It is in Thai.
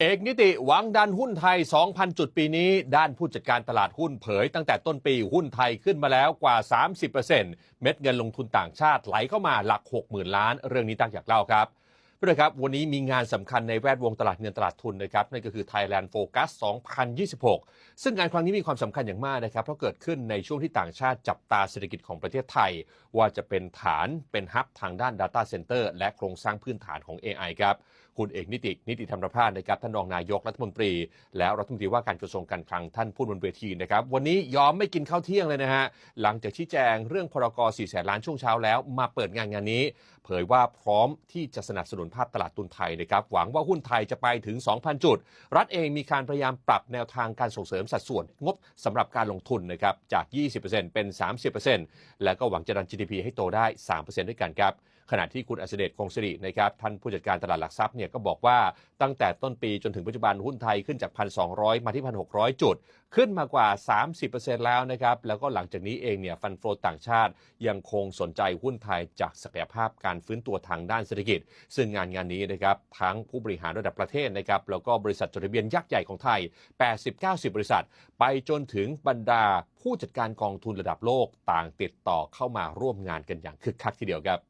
เอกนิติหวังดันหุ้นไทย 2,000 จุดปีนี้ด้านผู้จัดการตลาดหุ้นเผยตั้งแต่ต้นปีหุ้นไทยขึ้นมาแล้วกว่า 30%เม็ดเงินลงทุนต่างชาติไหลเข้ามาหลัก 60,000 ล้านเรื่องนี้ตั้งอยากเล่าครับเพื่อนครับวันนี้มีงานสำคัญในแวดวงตลาดเงินตลาดทุนนะครับนั่นก็คือ Thailand Focus 2026 ซึ่งงานครั้งนี้มีความสำคัญอย่างมากนะครับเพราะเกิดขึ้นในช่วงที่ต่างชาติจับตาเศรษฐกิจของประเทศไทยว่าจะเป็นฐานเป็นฮับทางด้าน Data Center และโครงสร้างพื้นฐานของ AI ครับคุณเอกนิติธรรมประภาสนะครับท่านรองนายกรัฐมนตรีแล้วรัฐมนตรีว่าการกระทรวงการคลังท่านพูดบนเวทีนะครับวันนี้ยอมไม่กินข้าวเที่ยงเลยนะฮะหลังจากชี้แจงเรื่องพรก4 แสนล้านช่วงเช้าแล้วมาเปิดงานนี้เผยว่าพร้อมที่จะสนับสนุนภาพตลาดทุนไทยนะครับหวังว่าหุ้นไทยจะไปถึง 2,000 จุดรัฐเองมีการพยายามปรับแนวทางการส่งเสริมสัดส่วนงบสำหรับการลงทุนนะครับจาก 20% เป็น 30% แล้วก็หวังจะดัน GDP ให้โตได้ 3% ด้วยกันครับขณะที่คุณอัสเดชคงสิรินะครับท่านผู้จัดการตลาดหลักทรัพย์เนี่ยก็บอกว่าตั้งแต่ต้นปีจนถึงปัจจุบันหุ้นไทยขึ้นจาก 1,200 มาที่ 1,600 จุดขึ้นมากว่า 30% แล้วนะครับแล้วก็หลังจากนี้เองเนี่ยฟันโฟลต่างชาติยังคงสนใจหุ้นไทยจากศักยภาพการฟื้นตัวทางด้านเศรษฐกิจซึ่งงานนี้นะครับทั้งผู้บริหารระดับประเทศนะครับแล้วก็บริษัทจดทะเบียนยักษ์ใหญ่ของไทย 80-90 บริษัทไปจนถึงบรรดาผู้จัดการกองทุนระดับโลกต่างติดต่อเข้ามาร่วมงานกันอย่างคึกคักทีเดียวครับ